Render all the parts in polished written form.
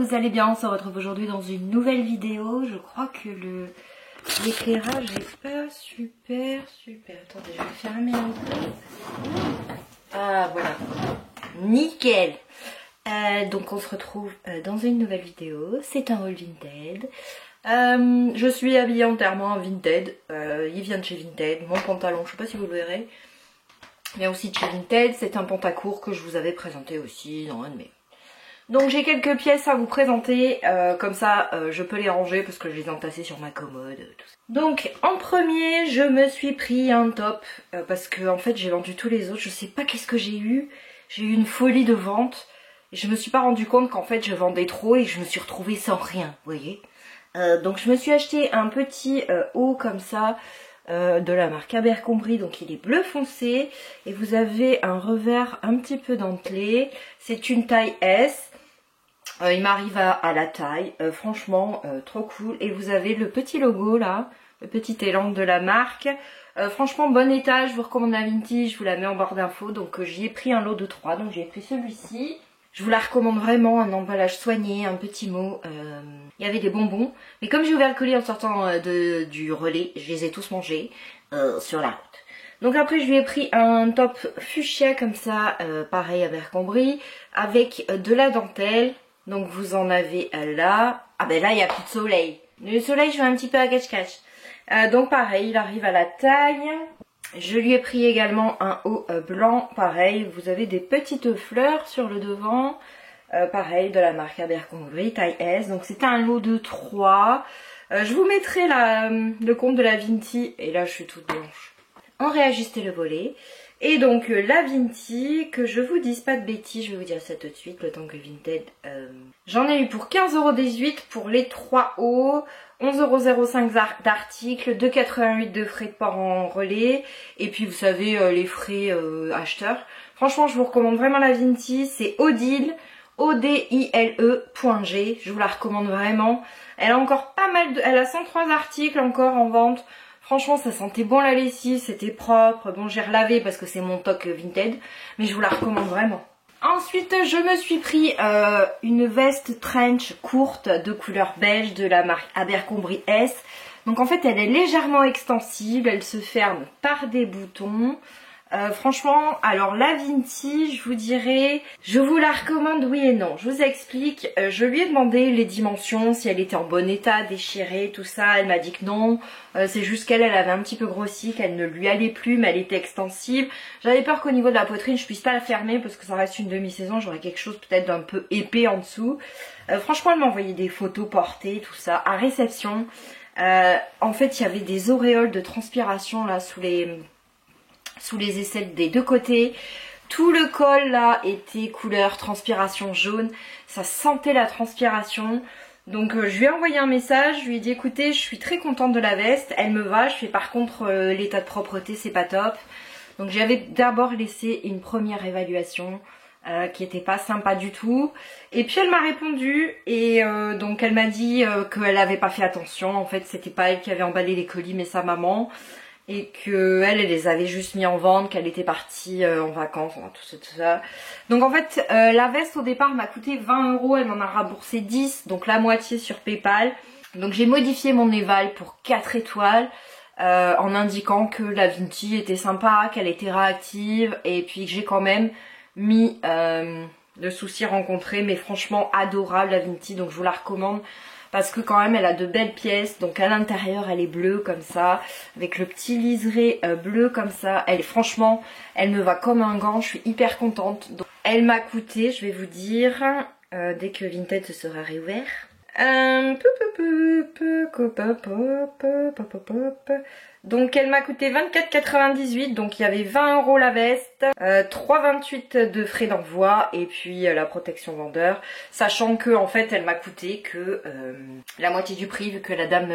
vous allez bien? On se retrouve aujourd'hui dans une nouvelle vidéo. Je crois que l'éclairage est pas super. Attendez, je vais fermer un peu. Ah voilà, nickel. Donc on se retrouve dans une nouvelle vidéo. C'est un haul Vinted. Je suis habillée entièrement en Vinted. Il vient de chez Vinted. Mon pantalon, je sais pas si vous le verrez, mais aussi de chez Vinted. C'est un pantacourt que je vous avais présenté aussi dans un de mes... Donc j'ai quelques pièces à vous présenter, comme ça je peux les ranger parce que je les ai entassées sur ma commode, tout ça. Donc en premier je me suis pris un top, parce que en fait j'ai vendu tous les autres, je sais pas qu'est-ce que j'ai eu une folie de vente, et je me suis pas rendu compte qu'en fait je vendais trop et je me suis retrouvée sans rien, vous voyez. Donc je me suis acheté un petit haut comme ça, de la marque Abercrombie, donc il est bleu foncé, et vous avez un revers un petit peu dentelé, c'est une taille S. Il m'arrive à la taille, franchement trop cool. Et vous avez le petit logo là, le petit élan de la marque. Franchement bon état, je vous recommande la Vinti, je vous la mets en barre d'infos. Donc j'y ai pris un lot de 3, donc j'ai pris celui-ci. Je vous la recommande vraiment, un emballage soigné, un petit mot. Il y avait des bonbons, mais comme j'ai ouvert le colis en sortant du relais, je les ai tous mangés sur la route. Donc après je lui ai pris un top fuchsia comme ça, pareil à Abercrombie, avec de la dentelle. Donc vous en avez là. Ah ben là il n'y a plus de soleil. Le soleil je vais un petit peu à cache-cache. Donc pareil, il arrive à la taille. Je lui ai pris également un haut blanc. Pareil, vous avez des petites fleurs sur le devant. Pareil, de la marque Abercrombie, taille S. Donc c'était un lot de 3. Je vous mettrai le compte de la Vinti. Et là je suis toute blanche. On réajustait le volet. Et donc la Vinti, que je vous dise pas de bêtises, je vais vous dire ça tout de suite, le temps que Vinted... J'en ai eu pour 15,18€ pour les 3 hauts, 11,05€ d'articles, 2,88€ de frais de port en relais, et puis vous savez les frais acheteurs. Franchement je vous recommande vraiment la Vinti, c'est Odile, odile.g, je vous la recommande vraiment. Elle a encore pas mal elle a 103 articles encore en vente. Franchement ça sentait bon la lessive, c'était propre. Bon j'ai relavé parce que c'est mon toc Vinted, mais je vous la recommande vraiment. Ensuite je me suis pris une veste trench courte de couleur beige de la marque Abercrombie S. Donc en fait elle est légèrement extensible, elle se ferme par des boutons. Franchement, alors la Vinti, je vous dirais, je vous la recommande oui et non. Je vous explique, je lui ai demandé les dimensions, si elle était en bon état, déchirée, tout ça. Elle m'a dit que non, c'est juste qu'elle avait un petit peu grossi, qu'elle ne lui allait plus, mais elle était extensible. J'avais peur qu'au niveau de la poitrine, je puisse pas la fermer parce que ça reste une demi-saison, j'aurais quelque chose peut-être d'un peu épais en dessous. Franchement, elle m'a envoyé des photos portées, tout ça, à réception. En fait, il y avait des auréoles de transpiration là sous les aisselles des deux côtés. Tout le col là était couleur transpiration jaune. Ça sentait la transpiration. Donc je lui ai envoyé un message. Je lui ai dit écoutez je suis très contente de la veste. Elle me va. Je fais par contre l'état de propreté c'est pas top. Donc j'avais d'abord laissé une première évaluation qui était pas sympa du tout. Et puis elle m'a répondu. Et donc elle m'a dit qu'elle avait pas fait attention. En fait c'était pas elle qui avait emballé les colis mais sa maman. Et qu'elle les avait juste mis en vente, qu'elle était partie en vacances, enfin, tout ça. Donc en fait, la veste au départ m'a coûté 20€, elle m'en a remboursé 10, donc la moitié sur PayPal. Donc j'ai modifié mon éval pour 4 étoiles, en indiquant que la Vinti était sympa, qu'elle était réactive, et puis que j'ai quand même mis le souci rencontré, mais franchement adorable la Vinti, donc je vous la recommande. Parce que quand même elle a de belles pièces. Donc à l'intérieur elle est bleue comme ça. Avec le petit liseré bleu comme ça. Franchement elle me va comme un gant. Je suis hyper contente. Donc, elle m'a coûté, je vais vous dire, dès que Vinted se sera réouvert. Donc elle m'a coûté 24,98€, donc il y avait 20€ la veste, 3,28€ de frais d'envoi et puis la protection vendeur, sachant que en fait elle m'a coûté que la moitié du prix vu que la dame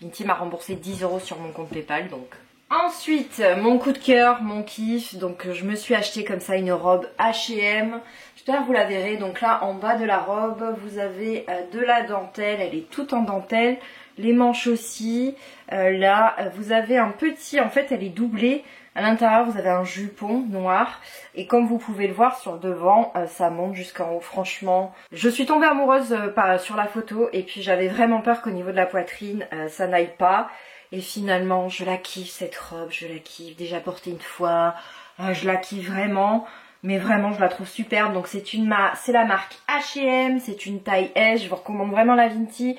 Vinti m'a remboursé 10€ sur mon compte PayPal. Donc ensuite mon coup de cœur, mon kiff, donc je me suis acheté comme ça une robe H&M. J'espère que vous la verrez. Donc là en bas de la robe vous avez de la dentelle, elle est toute en dentelle. Les manches aussi. Là, vous avez un petit... En fait, elle est doublée. À l'intérieur, vous avez un jupon noir. Et comme vous pouvez le voir sur le devant, ça monte jusqu'en haut. Franchement, je suis tombée amoureuse sur la photo. Et puis, j'avais vraiment peur qu'au niveau de la poitrine, ça n'aille pas. Et finalement, je la kiffe cette robe. Je la kiffe. Déjà portée une fois. Je la kiffe vraiment. Mais vraiment, je la trouve superbe. Donc, c'est la marque H&M. C'est une taille S. Je vous recommande vraiment la Vinti.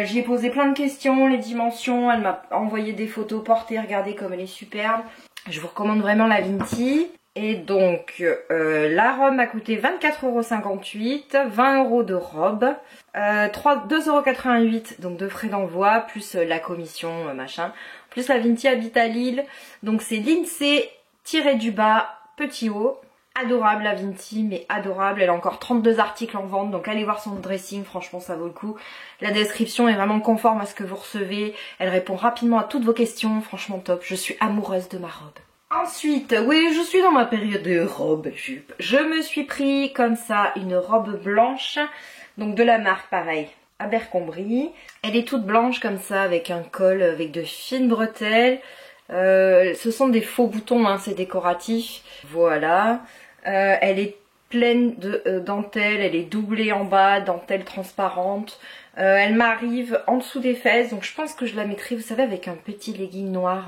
J'y ai posé plein de questions, les dimensions, elle m'a envoyé des photos portées, regardez comme elle est superbe. Je vous recommande vraiment la Vinti. Et donc la robe m'a coûté 24,58 €, 20 € de robe, 2,88 € donc de frais d'envoi, plus la commission machin, plus la Vinti habite à Lille. Donc c'est Lindsay tiré du bas, petit haut. Adorable la Vinti, mais adorable. Elle a encore 32 articles en vente, donc allez voir son dressing, franchement ça vaut le coup. La description est vraiment conforme à ce que vous recevez. Elle répond rapidement à toutes vos questions, franchement top. Je suis amoureuse de ma robe. Ensuite, oui, je suis dans ma période de robe jupe. Je me suis pris comme ça une robe blanche, donc de la marque pareil, Abercrombie. Elle est toute blanche comme ça, avec un col, avec de fines bretelles. Ce sont des faux boutons, hein, c'est décoratif. Voilà. Elle est pleine de dentelle, elle est doublée en bas, dentelle transparente. Elle m'arrive en dessous des fesses, donc je pense que je la mettrai, vous savez, avec un petit legging noir,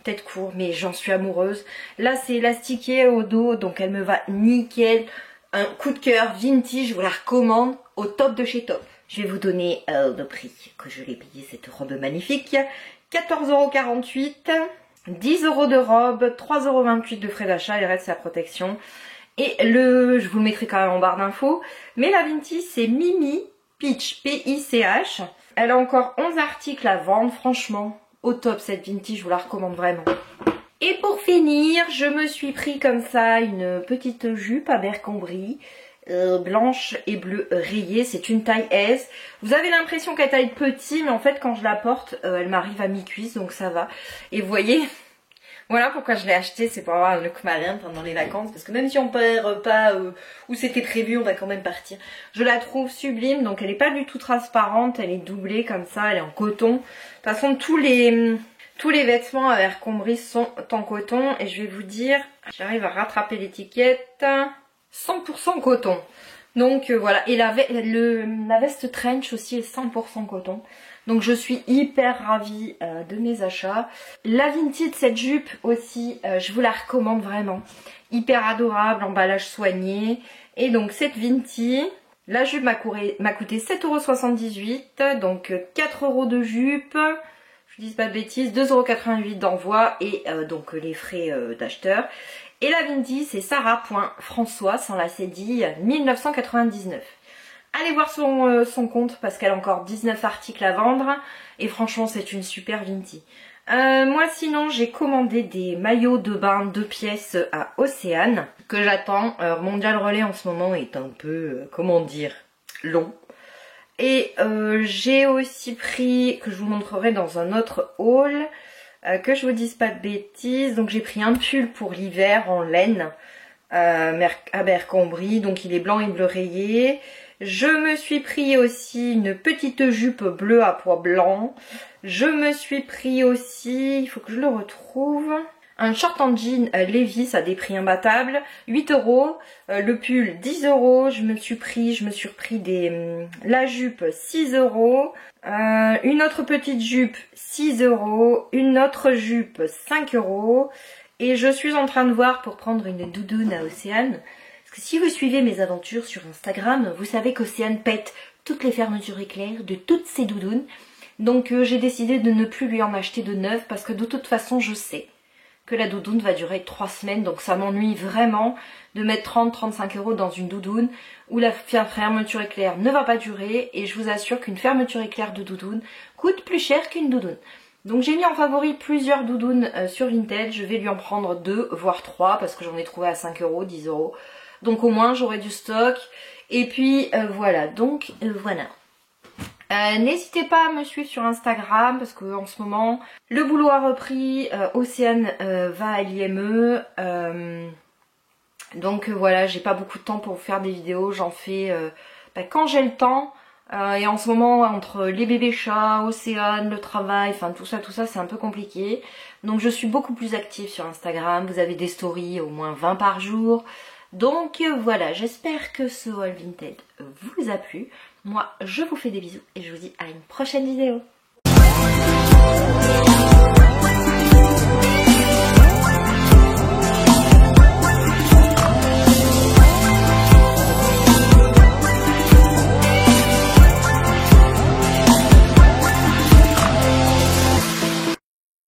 peut-être court, mais j'en suis amoureuse. Là, c'est élastiqué au dos, donc elle me va nickel. Un coup de cœur, Vinti, je vous la recommande, au top de chez top. Je vais vous donner le prix que je l'ai payé, cette robe magnifique. 14,48 €. 10 € de robe, 3,28 € de frais d'achat, il reste sa protection. Et je vous le mettrai quand même en barre d'infos. Mais la Vinti, c'est Mimi Peach, P-I-C-H. Elle a encore 11 articles à vendre, franchement, au top cette Vinti, je vous la recommande vraiment. Et pour finir, je me suis pris comme ça une petite jupe Abercrombie. Blanche et bleue rayée, c'est une taille S. Vous avez l'impression qu'elle taille petit, mais en fait quand je la porte, elle m'arrive à mi-cuisse, donc ça va. Et vous voyez, voilà pourquoi je l'ai acheté, c'est pour avoir un look marin pendant les vacances, parce que même si on perd pas où c'était prévu, on va quand même partir. Je la trouve sublime, donc elle n'est pas du tout transparente, elle est doublée comme ça, elle est en coton. De toute façon, tous les vêtements à Abercrombie sont en coton, et je vais vous dire, j'arrive à rattraper l'étiquette. 100% coton. Donc voilà, et la veste trench aussi est 100% coton. Donc je suis hyper ravie de mes achats. La Vinti de cette jupe aussi, je vous la recommande vraiment. Hyper adorable, emballage soigné. Et donc cette Vinti, la jupe m'a coûté 7,78 €, donc 4 € de jupe. Je dis pas de bêtises, 2,88 € d'envoi et donc les frais d'acheteur. Et la Vinti, c'est Sarah.François, sans la cédille, 1999. Allez voir son compte parce qu'elle a encore 19 articles à vendre. Et franchement, c'est une super Vinti. Moi, sinon, j'ai commandé des maillots de bain 2 pièces à Océane que j'attends. Mondial Relais en ce moment est un peu, comment dire, long. Et j'ai aussi pris, que je vous montrerai dans un autre haul, que je vous dise pas de bêtises, donc j'ai pris un pull pour l'hiver en laine Abercrombie, donc il est blanc et bleu rayé. Je me suis pris aussi une petite jupe bleue à pois blanc. Je me suis pris aussi, il faut que je le retrouve, un short en jean Levi's à des prix imbattables, 8 €, le pull 10 €, je me suis pris la jupe 6 €, une autre petite jupe 6 €, une autre jupe 5 €, et je suis en train de voir pour prendre une doudoune à Océane, parce que si vous suivez mes aventures sur Instagram, vous savez qu'Océane pète toutes les fermetures éclairs de toutes ses doudounes, donc j'ai décidé de ne plus lui en acheter de neuf, parce que de toute façon je sais que la doudoune va durer 3 semaines, donc ça m'ennuie vraiment de mettre 30-35 € dans une doudoune où la fermeture éclair ne va pas durer, et je vous assure qu'une fermeture éclair de doudoune coûte plus cher qu'une doudoune. Donc j'ai mis en favori plusieurs doudounes sur Vinted, je vais lui en prendre 2 voire 3 parce que j'en ai trouvé à 5 €, 10 €. Donc au moins j'aurai du stock, et puis voilà, donc voilà. N'hésitez pas à me suivre sur Instagram parce que en ce moment le boulot a repris, Océane va à l'IME, donc voilà, j'ai pas beaucoup de temps pour vous faire des vidéos, j'en fais quand j'ai le temps, Et en ce moment, entre les bébés chats, Océane, le travail, enfin tout ça c'est un peu compliqué. Donc je suis beaucoup plus active sur Instagram. Vous avez des stories, au moins 20 par jour. Donc voilà, j'espère que ce haul vintage vous a plu. Moi, je vous fais des bisous et je vous dis à une prochaine vidéo.